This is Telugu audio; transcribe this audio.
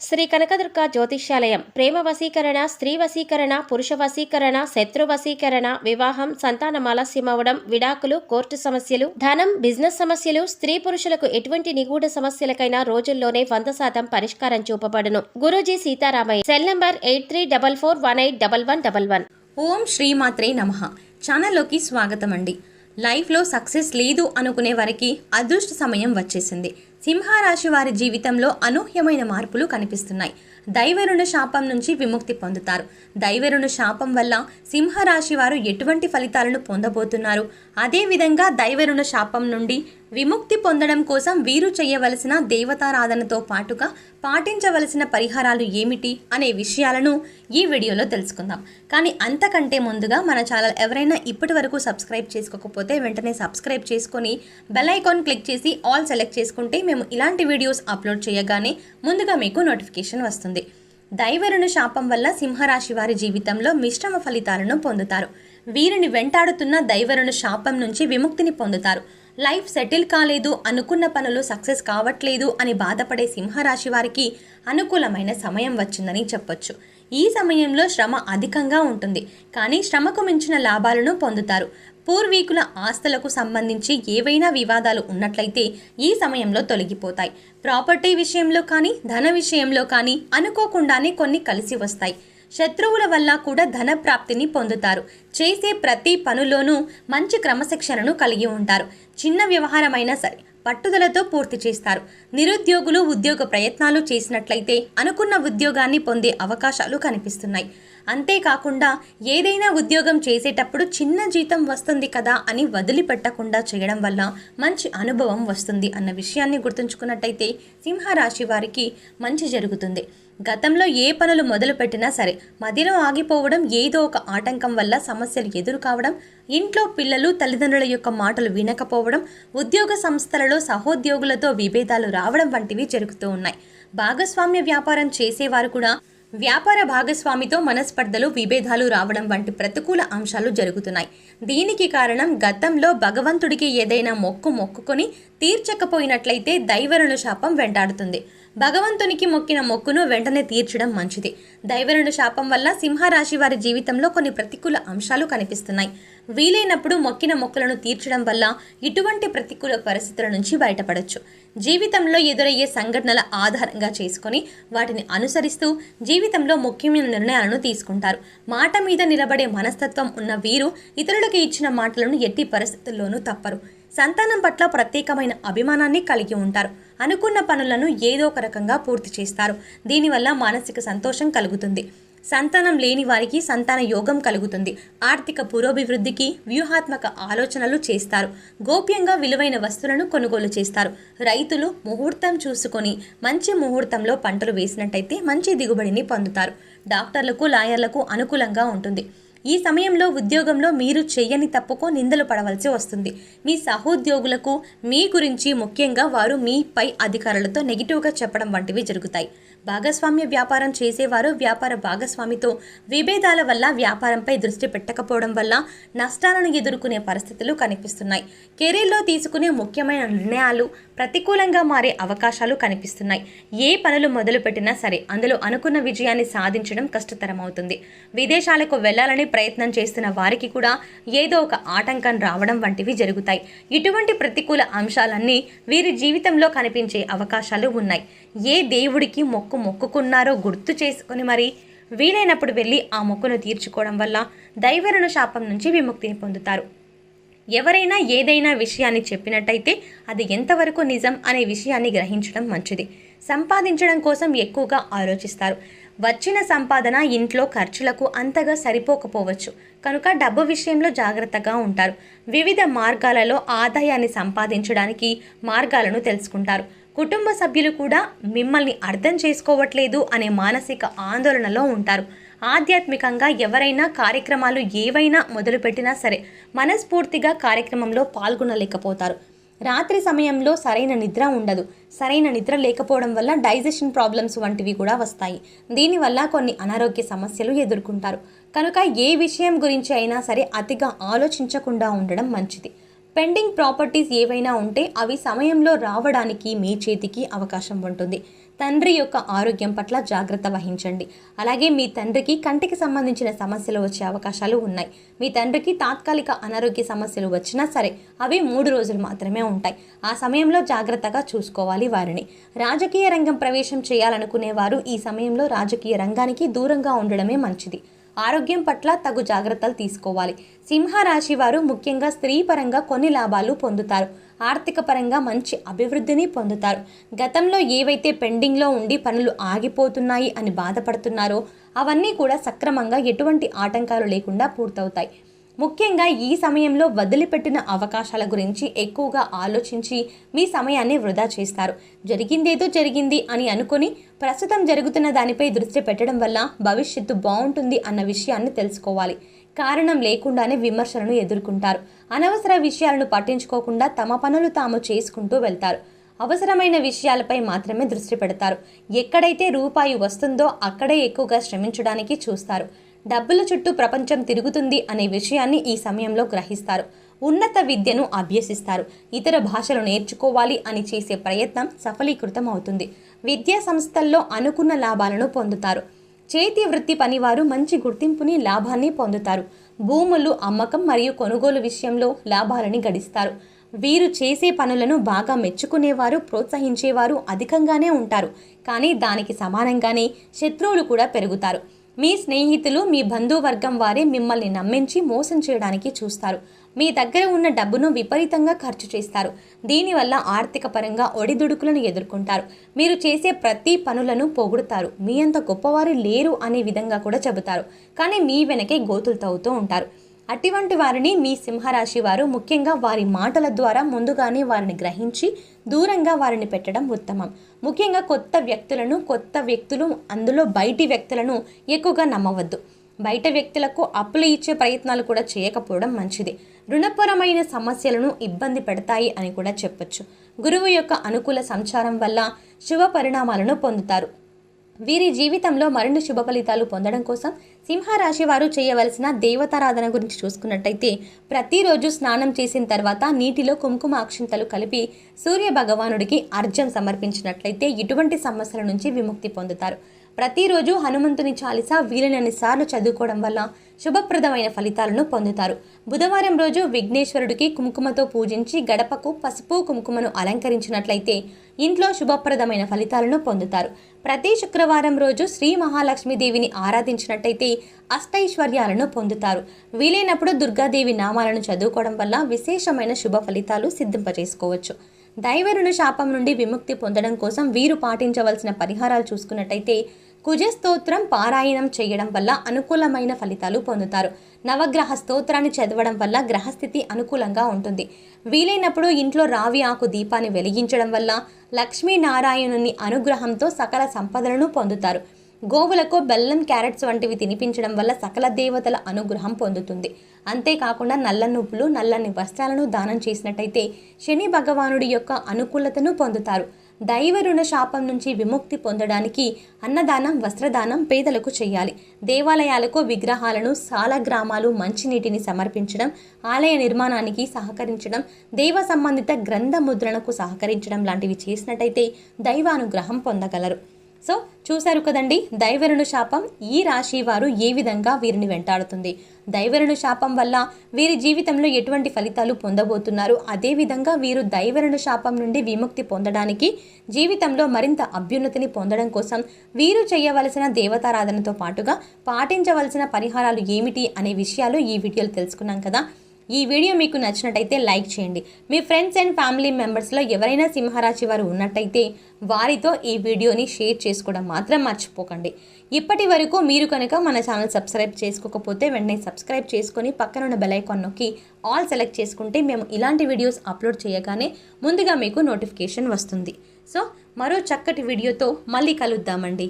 శ్రీ కనకదుర్గ జ్యోతిష్యాలయం ప్రేమ వశీకరణ, స్త్రీ వశీకరణ, పురుష వశీకరణ, శత్రు వశీకరణ, వివాహం, సంతానం ఆలస్యమవడం, విడాకులు, కోర్టు సమస్యలు, ధనం, బిజినెస్ సమస్యలు, స్త్రీ పురుషులకు ఎటువంటి నిగూఢ సమస్యలకైనా రోజుల్లోనే 100% పరిష్కారం చూపబడును. గురూజీ సీతారామయ్య. Cell number 8344181111. ఓం శ్రీమాత్రే నమః. ఛానల్లోకి స్వాగతం అండి. లైఫ్లో సక్సెస్ లేదు అనుకునే వారికి అదృష్ట సమయం వచ్చేసింది. సింహరాశి వారి జీవితంలో అనూహ్యమైన మార్పులు కనిపిస్తున్నాయి. దైవరుణ శాపం నుంచి విముక్తి పొందుతారు. దైవరుణ శాపం వల్ల సింహరాశి వారు ఎటువంటి ఫలితాలను పొందబోతున్నారు, అదేవిధంగా దైవరుణ శాపం నుండి విముక్తి పొందడం కోసం వీరు చేయవలసిన దేవతారాధనతో పాటుగా పాటించవలసిన పరిహారాలు ఏమిటి అనే విషయాలను ఈ వీడియోలో తెలుసుకుందాం. కానీ అంతకంటే ముందుగా మన ఛానల్ ఎవరైనా ఇప్పటి వరకు సబ్స్క్రైబ్ చేసుకోకపోతే వెంటనే సబ్స్క్రైబ్ చేసుకొని బెల్ ఐకాన్ క్లిక్ చేసి ఆల్ సెలెక్ట్ చేసుకుంటే మేము ఇలాంటి వీడియోస్ అప్లోడ్ చేయగానే ముందుగా మీకు నోటిఫికేషన్ వస్తుంది. దైవరుణ శాపం వల్ల సింహరాశి వారి జీవితంలో మిశ్రమ ఫలితాలను పొందుతారు. వీరిని వెంటాడుతున్న దైవరుణ శాపం నుంచి విముక్తిని పొందుతారు. లైఫ్ సెటిల్ కాలేదు, అనుకున్న పనులు సక్సెస్ కావట్లేదు అని బాధపడే సింహరాశి వారికి అనుకూలమైన సమయం వచ్చిందని చెప్పొచ్చు. ఈ సమయంలో శ్రమ అధికంగా ఉంటుంది, కానీ శ్రమకు మించిన లాభాలను పొందుతారు. పూర్వీకుల ఆస్తులకు సంబంధించి ఏవైనా వివాదాలు ఉన్నట్లయితే ఈ సమయంలో తొలగిపోతాయి. ప్రాపర్టీ విషయంలో కానీ ధన విషయంలో కానీ అనుకోకుండానే కొన్ని కలిసి వస్తాయి. శత్రువుల వల్ల కూడా ధన ప్రాప్తిని పొందుతారు. చేసే ప్రతి పనులోనూ మంచి క్రమశిక్షణను కలిగి ఉంటారు. చిన్న వ్యవహారమైనా సరే పట్టుదలతో పూర్తి చేస్తారు. నిరుద్యోగులు ఉద్యోగ ప్రయత్నాలు చేసినట్లయితే అనుకున్న ఉద్యోగాన్ని పొందే అవకాశాలు కనిపిస్తున్నాయి. అంతేకాకుండా ఏదైనా ఉద్యోగం చేసేటప్పుడు చిన్న జీతం వస్తుంది కదా అని వదిలిపెట్టకుండా చేయడం వల్ల మంచి అనుభవం వస్తుంది అన్న విషయాన్ని గుర్తుంచుకున్నట్టయితే సింహరాశి వారికి మంచి జరుగుతుంది. గతంలో ఏ పనులు మొదలుపెట్టినా సరే మధ్యలో ఆగిపోవడం, ఏదో ఒక ఆటంకం వల్ల సమస్యలు ఎదురు కావడం, ఇంట్లో పిల్లలు తల్లిదండ్రుల యొక్క మాటలు వినకపోవడం, ఉద్యోగ సంస్థలలో సహోద్యోగులతో విభేదాలు రావడం వంటివి జరుగుతూ ఉన్నాయి. భాగస్వామ్య వ్యాపారం చేసేవారు కూడా వ్యాపార భాగస్వామితో మనస్పర్ధలు, విభేదాలు రావడం వంటి ప్రతికూల అంశాలు జరుగుతున్నాయి. దీనికి కారణం గతంలో భగవంతుడికి ఏదైనా మొక్కుకొని తీర్చకపోయినట్లయితే దైవరుణ శాపం వెంటాడుతుంది. భగవంతునికి మొక్కిన మొక్కును వెంటనే తీర్చడం మంచిది. దైవరుణ శాపం వల్ల సింహరాశి వారి జీవితంలో కొన్ని ప్రతికూల అంశాలు కనిపిస్తున్నాయి. వీలైనప్పుడు మొక్కిన మొక్కులను తీర్చడం వల్ల ఇటువంటి ప్రతికూల పరిస్థితుల నుంచి బయటపడవచ్చు. జీవితంలో ఎదురయ్యే సంఘటనల ఆధారంగా చేసుకొని వాటిని అనుసరిస్తూ జీవితంలో ముఖ్యమైన నిర్ణయాలను తీసుకుంటారు. మాట మీద నిలబడే మనస్తత్వం ఉన్న వీరు ఇతరులకు ఇచ్చిన మాటలను ఎట్టి పరిస్థితుల్లోనూ తప్పరు. సంతానం పట్ల ప్రత్యేకమైన అభిమానాన్ని కలిగి ఉంటారు. అనుకున్న పనులను ఏదో ఒక రకంగా పూర్తి చేస్తారు. దీనివల్ల మానసిక సంతోషం కలుగుతుంది. సంతానం లేని వారికి సంతాన యోగం కలుగుతుంది. ఆర్థిక పురోభివృద్ధికి వ్యూహాత్మక ఆలోచనలు చేస్తారు. గోప్యంగా విలువైన వస్తువులను కొనుగోలు చేస్తారు. రైతులు ముహూర్తం చూసుకొని మంచి ముహూర్తంలో పంటలు వేసినట్టయితే మంచి దిగుబడిని పొందుతారు. డాక్టర్లకు, లాయర్లకు అనుకూలంగా ఉంటుంది. ఈ సమయంలో ఉద్యోగంలో మీరు చేయని తప్పుకు నిందలు పడవలసి వస్తుంది. మీ సహోద్యోగులకు మీ గురించి, ముఖ్యంగా వారు మీ పై అధికారులతో నెగిటివ్గా చెప్పడం వంటివి జరుగుతాయి. భాగస్వామ్య వ్యాపారం చేసేవారు వ్యాపార భాగస్వామితో విభేదాల వల్ల వ్యాపారంపై దృష్టి పెట్టకపోవడం వల్ల నష్టాలను ఎదుర్కొనే పరిస్థితులు కనిపిస్తున్నాయి. కెరీర్లో తీసుకునే ముఖ్యమైన నిర్ణయాలు ప్రతికూలంగా మారే అవకాశాలు కనిపిస్తున్నాయి. ఏ పనులు మొదలుపెట్టినా సరే అందులో అనుకున్న విజయాన్ని సాధించడం కష్టతరమవుతుంది. విదేశాలకు వెళ్లాలని ప్రయత్నం చేస్తున్న వారికి కూడా ఏదో ఒక ఆటంకం రావడం వంటివి జరుగుతాయి. ఇటువంటి ప్రతికూల అంశాలన్నీ వీరి జీవితంలో కనిపించే అవకాశాలు ఉన్నాయి. ఏ దేవుడికి మొక్కుకున్నారో గుర్తు చేసుకుని మరి వీలైనప్పుడు వెళ్ళి ఆ మొక్కును తీర్చుకోవడం వల్ల దైవరుణ శాపం నుంచి విముక్తిని పొందుతారు. ఎవరైనా ఏదైనా విషయాన్ని చెప్పినట్టయితే అది ఎంతవరకు నిజం అనే విషయాన్ని గ్రహించడం మంచిది. సంపాదించడం కోసం ఎక్కువగా ఆలోచిస్తారు. వచ్చిన సంపాదన ఇంట్లో ఖర్చులకు అంతగా సరిపోకపోవచ్చు కనుక డబ్బు విషయంలో జాగ్రత్తగా ఉంటారు. వివిధ మార్గాలలో ఆదాయాన్ని సంపాదించడానికి మార్గాలను తెలుసుకుంటారు. కుటుంబ సభ్యులు కూడా మిమ్మల్ని అర్థం చేసుకోవట్లేదు అనే మానసిక ఆందోళనలో ఉంటారు. ఆధ్యాత్మికంగా ఎవరైనా కార్యక్రమాలు ఏవైనా మొదలుపెట్టినా సరే మనస్ఫూర్తిగా కార్యక్రమంలో పాల్గొనలేకపోతారు. రాత్రి సమయంలో సరైన నిద్ర ఉండదు. సరైన నిద్ర లేకపోవడం వల్ల డైజెషన్ ప్రాబ్లమ్స్ వంటివి కూడా వస్తాయి. దీనివల్ల కొన్ని అనారోగ్య సమస్యలు ఎదుర్కొంటారు. కనుక ఏ విషయం గురించి అయినా సరే అతిగా ఆలోచించకుండా ఉండడం మంచిది. పెండింగ్ ప్రాపర్టీస్ ఏవైనా ఉంటే అవి సమయంలో రావడానికి మీ చేతికి అవకాశం ఉంటుంది. తండ్రి యొక్క ఆరోగ్యం పట్ల జాగ్రత్త వహించండి. అలాగే మీ తండ్రికి కంటికి సంబంధించిన సమస్యలు వచ్చే అవకాశాలు ఉన్నాయి. మీ తండ్రికి తాత్కాలిక అనారోగ్య సమస్యలు వచ్చినా సరే అవి 3 రోజులు మాత్రమే ఉంటాయి. ఆ సమయంలో జాగ్రత్తగా చూసుకోవాలి వారిని. రాజకీయ రంగం ప్రవేశం చేయాలనుకునేవారు ఈ సమయంలో రాజకీయ రంగానికి దూరంగా ఉండడమే మంచిది. ఆరోగ్యం పట్ల తగు జాగ్రత్తలు తీసుకోవాలి. సింహరాశి వారు ముఖ్యంగా స్త్రీ పరంగా కొన్ని లాభాలు పొందుతారు. ఆర్థిక పరంగా మంచి అభివృద్ధిని పొందుతారు. గతంలో ఏవైతే పెండింగ్లో ఉండి పనులు ఆగిపోతున్నాయి అని బాధపడుతున్నారో అవన్నీ కూడా సక్రమంగా ఎటువంటి ఆటంకాలు లేకుండా పూర్తవుతాయి. ముఖ్యంగా ఈ సమయంలో వదిలిపెట్టిన అవకాశాల గురించి ఎక్కువగా ఆలోచించి మీ సమయాన్ని వృధా చేస్తారు. జరిగిందేదో జరిగింది అని అనుకొని ప్రస్తుతం జరుగుతున్న దానిపై దృష్టి పెట్టడం వల్ల భవిష్యత్తు బాగుంటుంది అన్న విషయాన్ని తెలుసుకోవాలి. కారణం లేకుండానే విమర్శలను ఎదుర్కొంటారు. అనవసర విషయాలను పట్టించుకోకుండా తమ పనులు తాము చేసుకుంటూ వెళ్తారు. అవసరమైన విషయాలపై మాత్రమే దృష్టి పెడతారు. ఎక్కడైతే రూపాయి వస్తుందో అక్కడే ఎక్కువగా శ్రమించడానికి చూస్తారు. డబ్బుల చుట్టూ ప్రపంచం తిరుగుతుంది అనే విషయాన్ని ఈ సమయంలో గ్రహిస్తారు. ఉన్నత విద్యను అభ్యసిస్తారు. ఇతర భాషలు నేర్చుకోవాలి అని చేసే ప్రయత్నం సఫలీకృతం అవుతుంది. విద్యా సంస్థల్లో అనుకున్న లాభాలను పొందుతారు. చేతి వృత్తి పనివారు మంచి గుర్తింపుని లాభాన్ని పొందుతారు. భూములు అమ్మకం మరియు కొనుగోలు విషయంలో లాభాలని గడిస్తారు. వీరు చేసే పనులను బాగా మెచ్చుకునేవారు, ప్రోత్సహించేవారు అధికంగానే ఉంటారు. కానీ దానికి సమానంగానే శత్రువులు కూడా పెరుగుతారు. మీ స్నేహితులు, మీ బంధువర్గం వారే మిమ్మల్ని నమ్మించి మోసం చేయడానికి చూస్తారు. మీ దగ్గర ఉన్న డబ్బును విపరీతంగా ఖర్చు చేస్తారు. దీనివల్ల ఆర్థిక పరంగా ఒడిదుడుకులను ఎదుర్కొంటారు. మీరు చేసే ప్రతి పనులను పొగుడుతారు. మీ అంత గొప్పవారు లేరు అనే విధంగా కూడా చెబుతారు. కానీ మీ వెనకే గోతులు తవ్వుతూ ఉంటారు. అటువంటి వారిని మీ సింహరాశి వారు ముఖ్యంగా వారి మాటల ద్వారా ముందుగానే వారిని గ్రహించి దూరంగా వారిని పెట్టడం ఉత్తమం. ముఖ్యంగా కొత్త వ్యక్తులు అందులో బయటి వ్యక్తులను ఎక్కువగా నమ్మవద్దు. బయట వ్యక్తులకు అప్పులు ఇచ్చే ప్రయత్నాలు కూడా చేయకపోవడం మంచిది. రుణపరమైన సమస్యలను ఇబ్బంది పెడతాయి అని కూడా చెప్పొచ్చు. గురువు యొక్క అనుకూల సంచారం వల్ల శుభ పరిణామాలను పొందుతారు. వీరి జీవితంలో మరిన్ని శుభ ఫలితాలు పొందడం కోసం సింహరాశి వారు చేయవలసిన దేవతారాధన గురించి చూసుకున్నట్టయితే ప్రతిరోజు స్నానం చేసిన తర్వాత నీటిలో కుంకుమ అక్షింతలు కలిపి సూర్య భగవానుడికి అర్ఘ్యం సమర్పించినట్లయితే ఇటువంటి సమస్యల నుంచి విముక్తి పొందుతారు. ప్రతిరోజు హనుమంతుని చాలీస వీలైనన్ని సార్లు చదువుకోవడం వల్ల శుభప్రదమైన ఫలితాలను పొందుతారు. బుధవారం రోజు విఘ్నేశ్వరుడికి కుంకుమతో పూజించి గడపకు పసుపు కుంకుమను అలంకరించినట్లయితే ఇంట్లో శుభప్రదమైన ఫలితాలను పొందుతారు. ప్రతి శుక్రవారం రోజు శ్రీ మహాలక్ష్మీదేవిని ఆరాధించినట్టయితే అష్టైశ్వర్యాలను పొందుతారు. వీలైనప్పుడు దుర్గాదేవి నామాలను చదువుకోవడం వల్ల విశేషమైన శుభ ఫలితాలు సిద్ధింపజేసుకోవచ్చు. దైవరుణ శాపం నుండి విముక్తి పొందడం కోసం వీరు పాటించవలసిన పరిహారాలు చూసుకున్నట్టయితే కుజస్తోత్రం పారాయణం చేయడం వల్ల అనుకూలమైన ఫలితాలు పొందుతారు. నవగ్రహ స్తోత్రాన్ని చదవడం వల్ల గ్రహస్థితి అనుకూలంగా ఉంటుంది. వీలైనప్పుడు ఇంట్లో రావి ఆకు దీపాన్ని వెలిగించడం వల్ల లక్ష్మీనారాయణుని అనుగ్రహంతో సకల సంపదలను పొందుతారు. గోవులకు బెల్లం, క్యారెట్స్ వంటివి తినిపించడం వల్ల సకల దేవతల అనుగ్రహం పొందుతుంది. అంతేకాకుండా నల్ల నువ్వులు, నల్లని వస్త్రాలను దానం చేసినట్టయితే శని భగవానుడి యొక్క అనుకూలతను పొందుతారు. దైవ రుణ శాపం నుంచి విముక్తి పొందడానికి అన్నదానం, వస్త్రదానం పేదలకు చేయాలి. దేవాలయాలకు విగ్రహాలను, సాలగ్రామాలు, మంచినీటిని సమర్పించడం, ఆలయ నిర్మాణానికి సహకరించడం, దైవ సంబంధిత గ్రంథ ముద్రణకు సహకరించడం లాంటివి చేసినట్టయితే దైవానుగ్రహం పొందగలరు. సో చూశారు కదండి, దైవరుణ శాపం ఈ రాశి వారు ఏ విధంగా వీరిని వెంటాడుతుంది, దైవరుణ శాపం వల్ల వీరి జీవితంలో ఎటువంటి ఫలితాలు పొందబోతున్నారు, అదేవిధంగా వీరు దైవరుణ శాపం నుండి విముక్తి పొందడానికి జీవితంలో మరింత అభ్యున్నతిని పొందడం కోసం వీరు చేయవలసిన దేవతారాధనతో పాటుగా పాటించవలసిన పరిహారాలు ఏమిటి అనే విషయాలు ఈ వీడియోలో తెలుసుకున్నాం కదా. ఈ వీడియో మీకు నచ్చినట్టయితే లైక్ చేయండి. మీ ఫ్రెండ్స్ అండ్ ఫ్యామిలీ మెంబర్స్లో ఎవరైనా సింహరాశి వారు ఉన్నట్టయితే వారితో ఈ వీడియోని షేర్ చేసుకోవడం మాత్రం మర్చిపోకండి. ఇప్పటి వరకు మీరు కనుక మన ఛానల్ సబ్స్క్రైబ్ చేసుకోకపోతే వెంటనే సబ్స్క్రైబ్ చేసుకొని పక్కనున్న బెల్ ఐకాన్ నొక్కి ఆల్ సెలెక్ట్ చేసుకుంటే మేము ఇలాంటి వీడియోస్ అప్లోడ్ చేయగానే ముందుగా మీకు నోటిఫికేషన్ వస్తుంది. సో మరో చక్కటి వీడియోతో మళ్ళీ కలుద్దామండి.